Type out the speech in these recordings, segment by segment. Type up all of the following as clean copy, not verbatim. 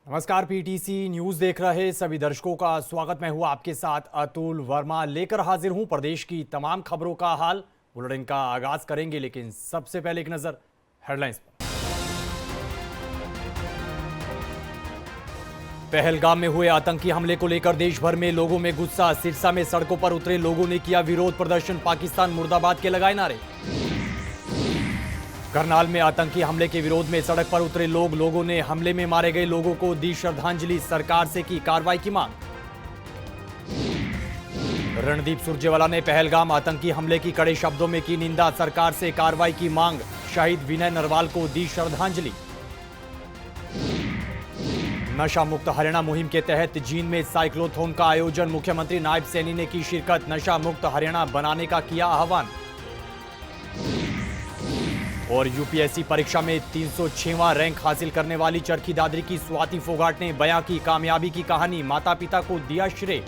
नमस्कार, PTC news देख रहे सभी दर्शकों का स्वागत। मैं हूं आपके साथ अतुल वर्मा, लेकर हाजिर हूं प्रदेश की तमाम खबरों का हाल। बुलेटिन का आगाज करेंगे, लेकिन सबसे पहले एक नजर हेडलाइंस पर। पहलगाम में हुए आतंकी हमले को लेकर देश भर में लोगों में गुस्सा। सिरसा में सड़कों पर उतरे लोगों ने किया विरोध प्रदर्शन, पाकिस्तान मुर्दाबाद के लगाए नारे। करनाल में आतंकी हमले के विरोध में सड़क पर उतरे लोगों ने हमले में मारे गए लोगों को दी श्रद्धांजलि, सरकार से की कार्रवाई की मांग। रणदीप सुरजेवाला ने पहलगाम आतंकी हमले की कड़े शब्दों में की निंदा, सरकार से कार्रवाई की मांग। शहीद विनय नरवाल को दी श्रद्धांजलि। नशा मुक्त हरियाणा मुहिम के तहत जींद में साइक्लोथॉन का आयोजन, मुख्यमंत्री नायब सैनी ने की शिरकत। नशा मुक्त हरियाणा बनाने का किया आह्वान। और यूपीएससी परीक्षा में 306वां रैंक हासिल करने वाली चरखी दादरी की स्वाति फोगाट ने बयां की कामयाबी की कहानी, माता पिता को दिया श्रेय।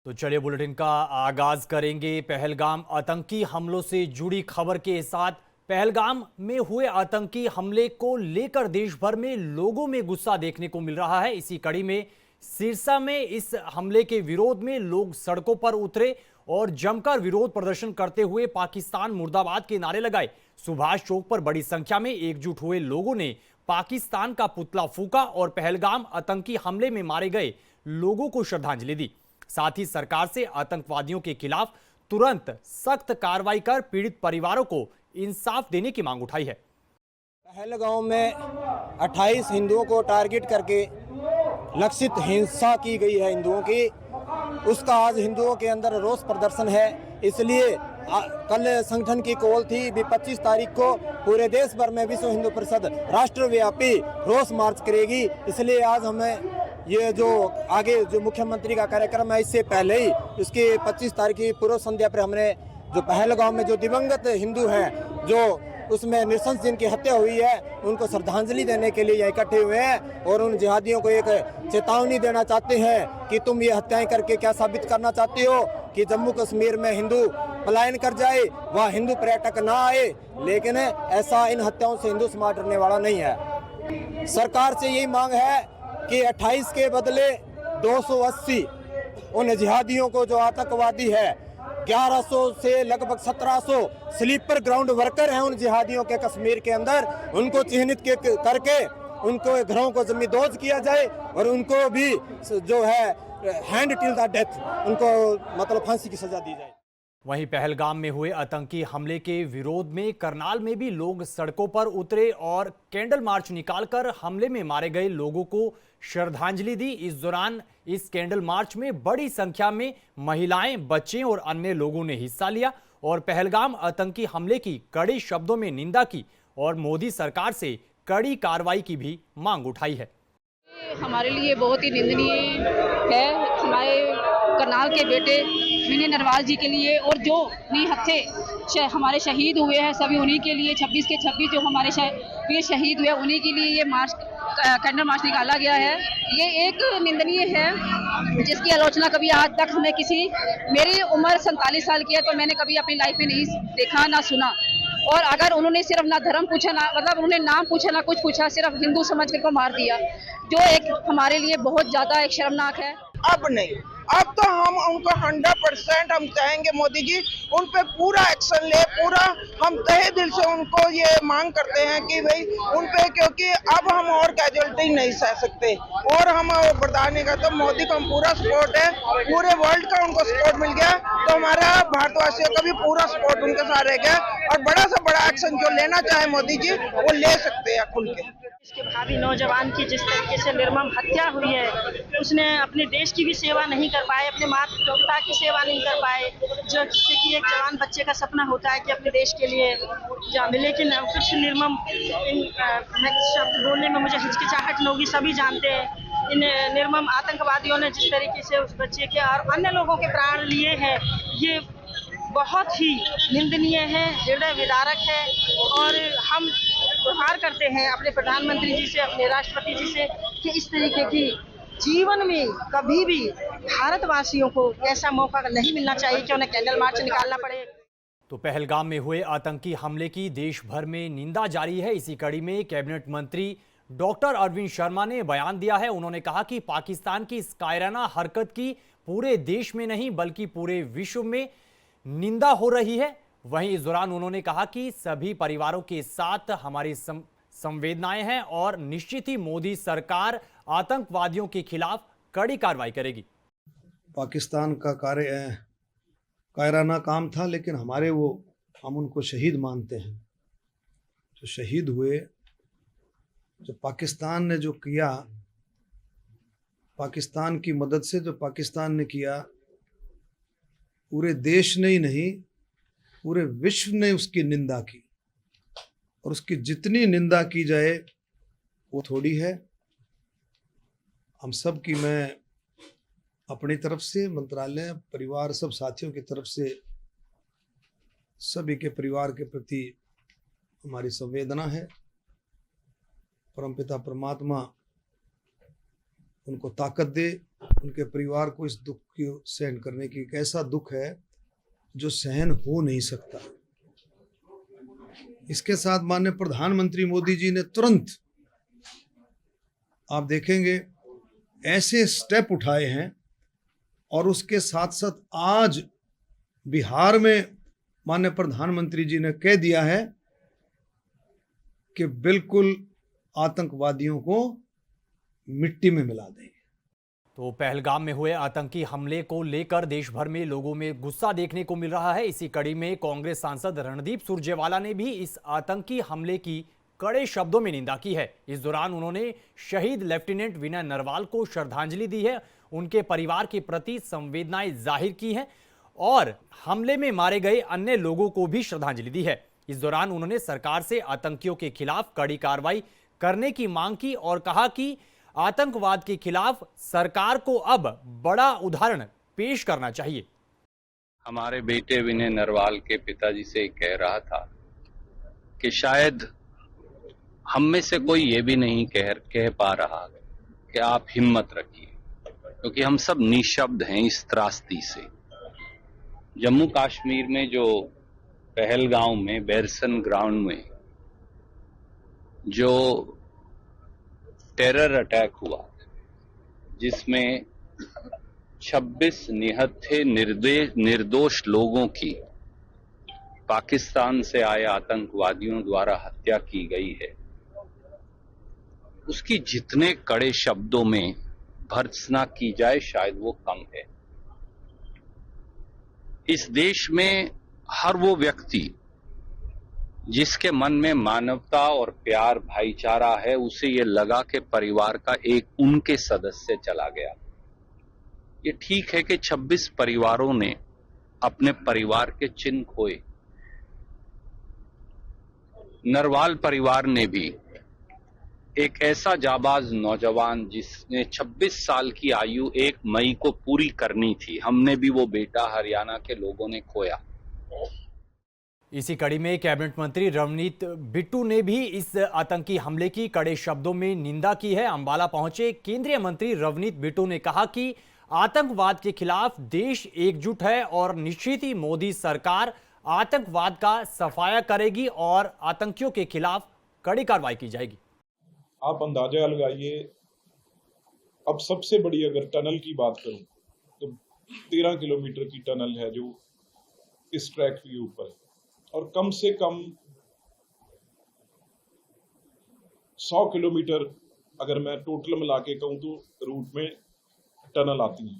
तो चलिए बुलेटिन का आगाज करेंगे पहलगाम आतंकी हमलों से जुड़ी खबर के साथ। पहलगाम में हुए आतंकी हमले को लेकर देश भर में लोगों में गुस्सा देखने को मिल रहा है। इसी कड़ी में सिरसा में इस हमले के विरोध में लोग सड़कों पर उतरे और जमकर विरोध प्रदर्शन करते हुए पाकिस्तान मुर्दाबाद के नारे लगाए। सुभाष चौक पर बड़ी संख्या में एकजुट हुए लोगों ने पाकिस्तान का पुतला फूंका और पहलगाम आतंकी हमले में मारे गए लोगों को श्रद्धांजलि दी। साथ ही सरकार से आतंकवादियों के खिलाफ तुरंत सख्त कार्रवाई कर पीड़ित परिवारों को इंसाफ देने की मांग उठाई है। पहलगाम में 28 हिंदुओं को टारगेट करके लक्षित हिंसा की गई है हिंदुओं की, उसका आज हिंदुओं के अंदर रोष प्रदर्शन है। इसलिए कल संगठन की कॉल थी भी 25 तारीख को पूरे देश भर में विश्व हिंदू परिषद राष्ट्रव्यापी रोष मार्च करेगी। इसलिए आज हमें ये जो आगे जो मुख्यमंत्री का कार्यक्रम है, इससे पहले ही इसकी 25 तारीख की पूर्व संध्या पर हमने जो पहलगाम में जो दिवंगत हिंदू हैं, जो उसमें नृशंस जिनकी हत्या हुई है, उनको श्रद्धांजलि देने के लिए इकट्ठे हुए हैं और उन जिहादियों को एक चेतावनी देना चाहते हैं कि तुम ये हत्याएं करके क्या साबित करना चाहते हो कि जम्मू कश्मीर में हिंदू पलायन कर जाए, वह हिंदू पर्यटक ना आए। लेकिन ऐसा इन हत्याओं से हिंदू समाज डरने वाला नहीं है। सरकार से यही मांग है कि 28 के बदले 280 उन जिहादियों को, जो आतंकवादी है, 1100 से लगभग 1700 स्लीपर ग्राउंड वर्कर हैं उन जिहादियों के कश्मीर के अंदर, उनको चिन्हित करके उनको घरों को जमींदोज किया जाए और उनको भी जो है हैंड टिल द डेथ, उनको मतलब फांसी की सजा दी जाए। वहीं पहलगाम में हुए आतंकी हमले के विरोध में करनाल में भी लोग सड़कों पर उतरे और कैंडल मार्च निकालकर हमले में मारे गए लोगों को श्रद्धांजलि दी। इस दौरान इस कैंडल मार्च में बड़ी संख्या में महिलाएं, बच्चे और अन्य लोगों ने हिस्सा लिया और पहलगाम आतंकी हमले की कड़े शब्दों में निंदा की और मोदी सरकार से कड़ी कार्रवाई की भी मांग उठाई है। हमारे लिए बहुत ही निंदनीय है। हमारे करनाल के बेटे विनय नरवाल जी के लिए और जो निहत्थे हमारे शहीद हुए हैं, सभी उन्हीं के लिए 26 के 26 जो हमारे वीर शहीद हुए, उन्हीं के लिए ये मार्च, कैंडल मार्च निकाला गया है। ये एक निंदनीय है जिसकी आलोचना कभी आज तक हमें मेरी उम्र 47 साल की है, तो मैंने कभी अपनी लाइफ में नहीं देखा ना सुना। और अगर उन्होंने सिर्फ ना धर्म पूछा, ना मतलब उन्होंने नाम पूछा, ना कुछ पूछा, सिर्फ हिंदू समझ कर को मार दिया, जो एक हमारे लिए बहुत ज्यादा एक शर्मनाक है। अब नहीं, अब तो हम उनको 100% हम कहेंगे मोदी जी उन पे पूरा एक्शन ले, पूरा हम तहे दिल से उनको ये मांग करते हैं कि भाई उन पे, क्योंकि अब हम और कैजुअलिटी नहीं सह सकते और हम बर्दाश्त नहीं करते। तो मोदी को हम पूरा सपोर्ट है, पूरे वर्ल्ड का उनको सपोर्ट मिल गया, तो हमारा भारतवासियों का भी पूरा सपोर्ट उनके साथ रह गया और बड़ा से बड़ा एक्शन जो लेना चाहे मोदी जी वो ले सकते हैं खुल के। इसके भावी नौजवान की जिस तरीके से निर्मम हत्या हुई है, उसने अपने देश की भी सेवा नहीं कर पाए, अपने माता पिता की सेवा नहीं कर पाए, जो जिससे कि एक जवान बच्चे का सपना होता है कि अपने देश के लिए जान। लेकिन कुछ निर्मम शब्द बोलने में मुझे हिचकिचाहट न होगी, सभी जानते हैं इन निर्मम आतंकवादियों ने जिस तरीके से उस बच्चे के और अन्य लोगों के प्राण लिए हैं, ये बहुत ही निंदनीय है, हृदय विदारक है। और हम गुहार करते हैं अपने प्रधानमंत्री जी से, अपने राष्ट्रपति जी से कि इस तरीके की जीवन में कभी भी भारतवासियों को ऐसा मौका नहीं मिलना चाहिए कि उन्हें कैंडल मार्च निकालना पड़े। तो पहलगाम में हुए आतंकी हमले की देश भर में निंदा जारी है। इसी कड़ी में कैबिनेट मंत्री डॉक्टर अरविंद शर्मा ने बयान दिया है। उन्होंने कहा कि पाकिस्तान की इस कायराना हरकत की पूरे देश में नहीं बल्कि पूरे विश्व में निंदा हो रही है। वहीं इस दौरान उन्होंने कहा कि सभी परिवारों के साथ हमारी संवेदनाएं हैं और निश्चित ही मोदी सरकार आतंकवादियों के खिलाफ कड़ी कार्रवाई करेगी। पाकिस्तान का कायराना काम था, लेकिन हम उनको शहीद मानते हैं। जो शहीद हुए, जो पाकिस्तान ने जो किया, पाकिस्तान की मदद से जो पाकिस्तान ने किया, पूरे देश ने ही नहीं पूरे विश्व ने उसकी निंदा की। और उसकी जितनी निंदा की जाए वो थोड़ी है। हम सब की मैं अपनी तरफ से, मंत्रालय, परिवार, सब साथियों की तरफ से सभी के परिवार के प्रति हमारी संवेदना है। परमपिता परमात्मा उनको ताकत दे, उनके परिवार को इस दुख को सहन करने की। एक ऐसा दुख है जो सहन हो नहीं सकता। इसके साथ माननीय प्रधानमंत्री मोदी जी ने तुरंत, आप देखेंगे, ऐसे स्टेप उठाए हैं। और उसके साथ साथ आज बिहार में माननीय प्रधानमंत्री जी ने कह दिया है कि बिल्कुल आतंकवादियों को मिट्टी में मिला देंगे। तो पहलगाम में हुए आतंकी हमले को लेकर देश भर में लोगों में गुस्सा देखने को मिल रहा है। इसी कड़ी में कांग्रेस सांसद रणदीप सुरजेवाला ने भी इस आतंकी हमले की कड़े शब्दों में निंदा की है। इस दौरान उन्होंने शहीद लेफ्टिनेंट विनय नरवाल को श्रद्धांजलि दी है, उनके परिवार के प्रति संवेदनाएं जाहिर की हैं और हमले में मारे गए अन्य लोगों को भी श्रद्धांजलि दी है। इस दौरान उन्होंने सरकार से आतंकियों के खिलाफ कड़ी कार्रवाई करने की मांग की और कहा कि आतंकवाद के खिलाफ सरकार को अब बड़ा उदाहरण पेश करना चाहिए। हमारे बेटे विनय नरवाल के पिताजी से कह रहा था कि शायद हम में से कोई ये भी नहीं कह पा रहा कि आप हिम्मत रखिए, क्योंकि हम सब निशब्द हैं इस त्रासदी से। जम्मू कश्मीर में जो पहलगाम में बैरसन ग्राउंड में जो टेरर अटैक हुआ, जिसमें 26 निहत्थे निर्दोष लोगों की पाकिस्तान से आए आतंकवादियों द्वारा हत्या की गई है, उसकी जितने कड़े शब्दों में भर्त्सना की जाए शायद वो कम है। इस देश में हर वो व्यक्ति जिसके मन में मानवता और प्यार, भाईचारा है, उसे ये लगा कि परिवार का एक उनके सदस्य चला गया। ये ठीक है कि 26 परिवारों ने अपने परिवार के चिन्ह खोए। नरवाल परिवार ने भी एक ऐसा जाबाज नौजवान जिसने 26 साल की आयु 1 मई को पूरी करनी थी, हमने भी वो बेटा हरियाणा के लोगों ने खोया। इसी कड़ी में कैबिनेट मंत्री रवनीत बिट्टू ने भी इस आतंकी हमले की कड़े शब्दों में निंदा की है। अंबाला पहुंचे केंद्रीय मंत्री रवनीत बिट्टू ने कहा कि आतंकवाद के खिलाफ देश एकजुट है और निश्चित ही मोदी सरकार आतंकवाद का सफाया करेगी और आतंकियों के खिलाफ कड़ी कार्रवाई की जाएगी। आप अंदाजा लगाइए, अब सबसे बड़ी अगर टनल की बात करूं तो 13 किलोमीटर की टनल है जो इस ट्रैक के ऊपर है और कम से कम 100 किलोमीटर अगर मैं टोटल मिला के कहूं तो रूट में टनल आती है।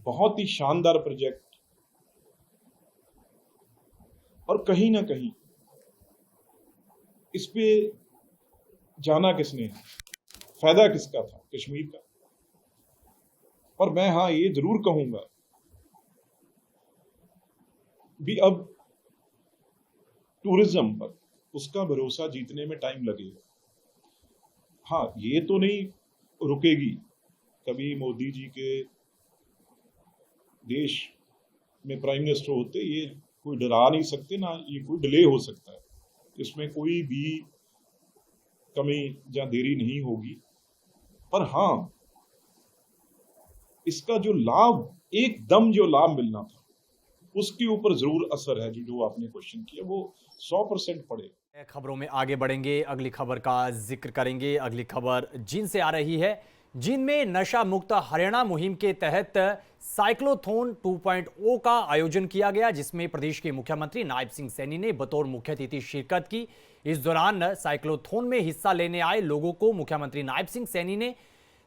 बहुत ही शानदार प्रोजेक्ट, और कहीं ना कहीं इस पे जाना किसने है, फायदा किसका था? कश्मीर का। और मैं हाँ ये जरूर कहूंगा भी अब टूरिज्म पर उसका भरोसा जीतने में टाइम लगेगा। हाँ, ये तो नहीं रुकेगी। कभी मोदी जी के देश में प्राइम मिनिस्टर होते ये कोई डरा नहीं सकते, ना ये कोई डिले हो सकता है। इसमें कोई भी कमी या देरी नहीं होगी। पर हाँ, इसका जो लाभ, एकदम जो लाभ मिलना था, उसके ऊपर जरूर असर है। जो आपने क्वेश्चन किया वो 100% पड़े। खबरों में आगे बढ़ेंगे, अगली खबर का जिक्र करेंगे। अगली खबर जींद से आ रही है। जींद में नशा मुक्त हरियाणा मुहिम के तहत साइक्लोथॉन 2.0 का आयोजन किया गया, जिसमें प्रदेश के मुख्यमंत्री नायब सिंह सैनी ने बतौर मुख्य अतिथि शिरकत की। इस दौरान साइक्लोथॉन में हिस्सा लेने आए लोगों को मुख्यमंत्री नायब सिंह सैनी ने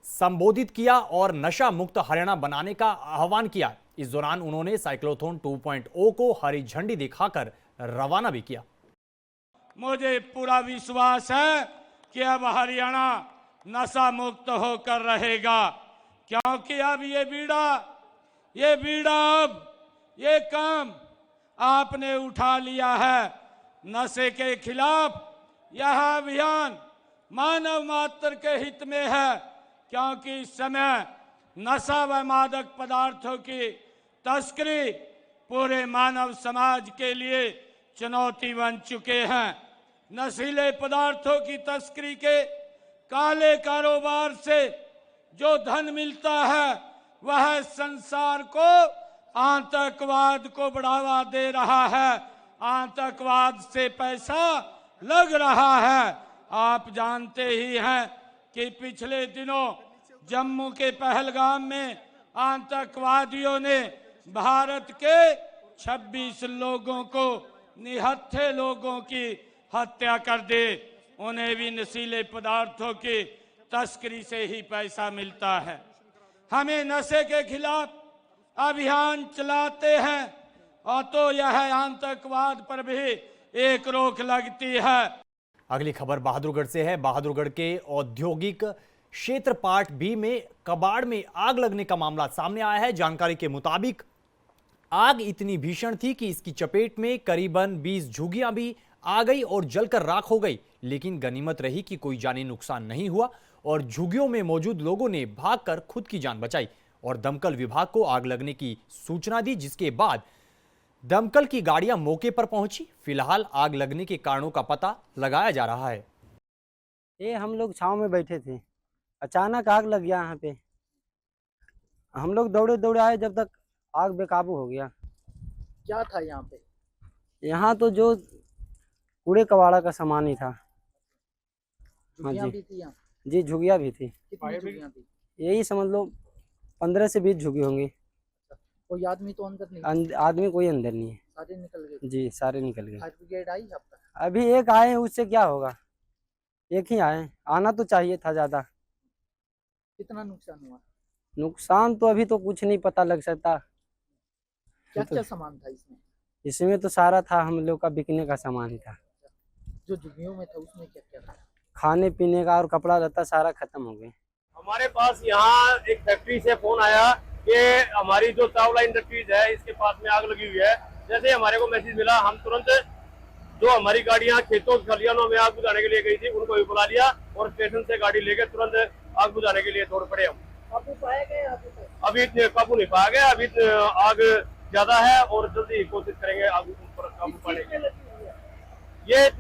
संबोधित किया और नशा मुक्त हरियाणा बनाने का आह्वान किया। इस दौरान उन्होंने साइक्लोथॉन 2.0 को हरी झंडी दिखाकर रवाना भी किया। मुझे पूरा विश्वास है कि अब हरियाणा नशा मुक्त होकर रहेगा, क्योंकि अब ये काम आपने उठा लिया है। नशे के खिलाफ यह अभियान मानव मात्र के हित में है, क्योंकि इस समय नशा व मादक पदार्थों की तस्करी पूरे मानव समाज के लिए चुनौती बन चुके हैं। नशीले पदार्थों की तस्करी के काले कारोबार से जो धन मिलता है वह संसार को आतंकवाद को बढ़ावा दे रहा है, आतंकवाद से पैसा लग रहा है। आप जानते ही हैं कि पिछले दिनों जम्मू के पहलगाम में आतंकवादियों ने भारत के 26 लोगों को, निहत्थे लोगों की हत्या कर दी। उन्हें भी नशीले पदार्थों की तस्करी से ही पैसा मिलता है। हमें नशे के खिलाफ अभियान चलाते हैं और तो यह आतंकवाद पर भी एक रोक लगती है। अगली खबर बहादुरगढ़ से है। बहादुरगढ़ के औद्योगिक क्षेत्र पार्ट बी में कबाड़ में आग लगने का मामला सामने आया है। जानकारी के मुताबिक आग इतनी भीषण थी कि इसकी चपेट में करीबन 20 झुग्गियां भी आ गई और जलकर राख हो गई, लेकिन गनीमत रही कि कोई जानी नुकसान नहीं हुआ और झुग्गियों में मौजूद लोगों ने भागकर खुद की जान बचाई और दमकल विभाग को आग लगने की सूचना दी, जिसके बाद दमकल की गाड़ियां मौके पर पहुंची। फिलहाल आग लगने के कारणों का पता लगाया जा रहा है। ये हम लोग छांव में बैठे थे, अचानक आग लग गया। यहाँ पे हम लोग दौड़े दौड़े आए, जब तक आग बेकाबू हो गया। क्या था यहाँ पे? यहाँ तो जो कूड़े कबाड़ा का सामान ही था। झुग्गियाँ भी थी यहाँ? जी, झुग्गियाँ भी थी। कितनी झुग्गियाँ थी? यही समझ लो 15 से 20 झुग्गी होंगी। कोई आदमी तो अंदर नहीं? आदमी कोई अंदर नहीं है। सारे निकल गए? जी, सारे निकल गए। फायर ब्रिगेड आई आपका? अभी एक आए, उससे क्या होगा? एक ही आए, आना तो चाहिए था ज्यादा। कितना नुकसान हुआ? नुकसान तो अभी तो कुछ नहीं पता लग सकता। क्या क्या सामान था इसमें? इसमें तो सारा था, हम लोग का बिकने का सामान ही था। जो झुग्गियों में था उसमें क्या क्या था? खाने पीने का और कपड़ा लत्ता सारा खत्म हो गया। हमारे पास यहाँ एक फैक्ट्री से फोन आया कि हमारी जो चावला इंडस्ट्रीज है इसके पास में आग लगी हुई है। जैसे हमारे को मैसेज मिला, हम तुरंत जो हमारी गाड़ियाँ खेतों खलियानों में आग बुझाने के लिए गई थी उनको भी बुला लिया और स्टेशन से गाड़ी लेकर तुरंत आग बुझाने के लिए दौड़ पड़े। हम काबू पाया गया? अभी काबू नहीं पाया गया, अभी आग ज्यादा है और जल्दी कोशिश करेंगे आग पर काबू पाने की। ये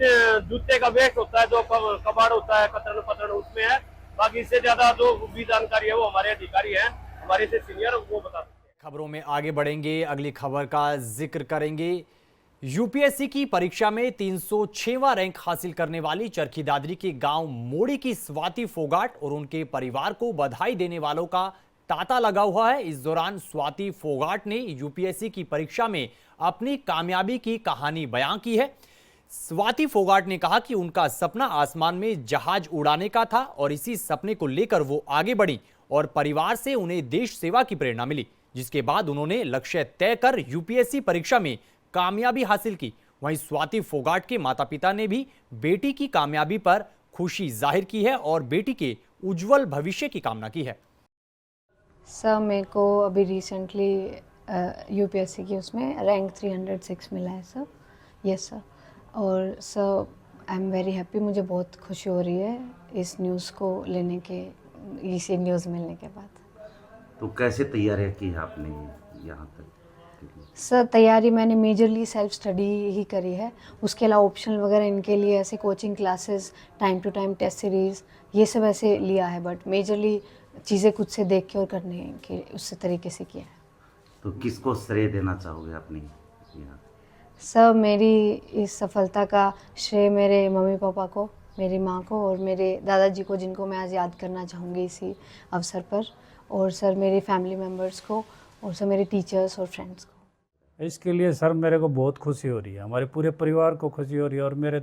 जूते का वेस्ट होता है, जो कबाड़ होता है, कतरन पतरन उसमें है। बाकी इससे ज्यादा जो भी जानकारी है वो हमारे अधिकारी हैं, हमारे से सीनियर, वो बता सकते हैं। खबरों में आगे बढ़ेंगे, अगली खबर का जिक्र करेंगे। यूपीएससी की परीक्षा में 306वां रैंक हासिल करने वाली चरखी दादरी के गांव मोड़ी की स्वाति फोगाट और उनके परिवार को बधाई देने वालों का तांता लगा हुआ है। इस दौरान स्वाति फोगाट ने यूपीएससी की परीक्षा में अपनी कामयाबी की कहानी बयां की है। स्वाति फोगाट ने कहा कि उनका सपना आसमान में जहाज उड़ाने का था और इसी सपने को लेकर वो आगे बढ़ी और परिवार से उन्हें देश सेवा की प्रेरणा मिली, जिसके बाद उन्होंने लक्ष्य तय कर यूपीएससी परीक्षा में कामयाबी हासिल की। वहीं स्वाति फोगाट के माता पिता ने भी बेटी की कामयाबी पर खुशी जाहिर की है और बेटी के उज्जवल भविष्य की कामना की है। सर, मेरे को अभी रिसेंटली यूपीएससी की उसमें रैंक 306 मिला है सर। Yes sir. और sir, I am very happy, मुझे बहुत खुशी हो रही है इस न्यूज़ को लेने के, इसी न्यूज़ मिलने के बाद। तो कैसे तैयारियां की आपने यहाँ तक? सर, तैयारी मैंने मेजरली सेल्फ स्टडी ही करी है। उसके अलावा ऑप्शनल वगैरह इनके लिए ऐसे coaching classes, time to time test series, ये सब ऐसे लिया है, बट मेजरली चीज़ें खुद से देख के और करने के उससे तरीके से किया है। तो किसको श्रेय देना चाहोगे अपनी यहाँ? सब मेरी इस सफलता का श्रेय मेरे मम्मी पापा को, मेरी माँ को और मेरे दादाजी को, जिनको मैं आज याद करना चाहूँगी इसी अवसर पर, और सर मेरी फैमिली मेम्बर्स को, और सर मेरे टीचर्स और फ्रेंड्स को। इसके लिए सर मेरे को बहुत खुशी हो रही है, हमारे पूरे परिवार को खुशी हो रही है। और मेरे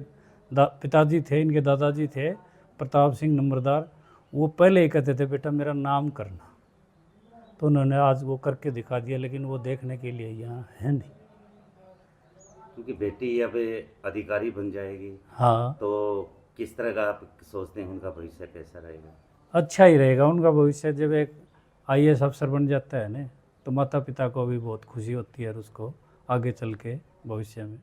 पिताजी थे, इनके दादाजी थे प्रताप सिंह नंबरदार, वो पहले ही कहते थे बेटा मेरा नाम करना, तो उन्होंने आज वो करके दिखा दिया, लेकिन वो देखने के लिए यहाँ है नहीं। क्योंकि बेटी अब अधिकारी बन जाएगी, हाँ, तो किस तरह का आप सोचते हैं उनका भविष्य कैसा रहेगा? अच्छा ही रहेगा उनका भविष्य। जब एक IAS अफसर बन जाता है ना, तो माता पिता को भी बहुत खुशी होती है और उसको आगे चल के भविष्य में।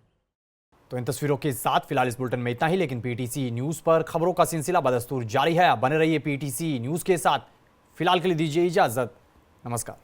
तो इन तस्वीरों के साथ फिलहाल इस बुलेटिन में इतना ही, लेकिन PTC न्यूज़ पर खबरों का सिलसिला बदस्तूर जारी है। आप बने रहिए PTC न्यूज़ के साथ। फिलहाल के लिए दीजिए इजाज़त। नमस्कार।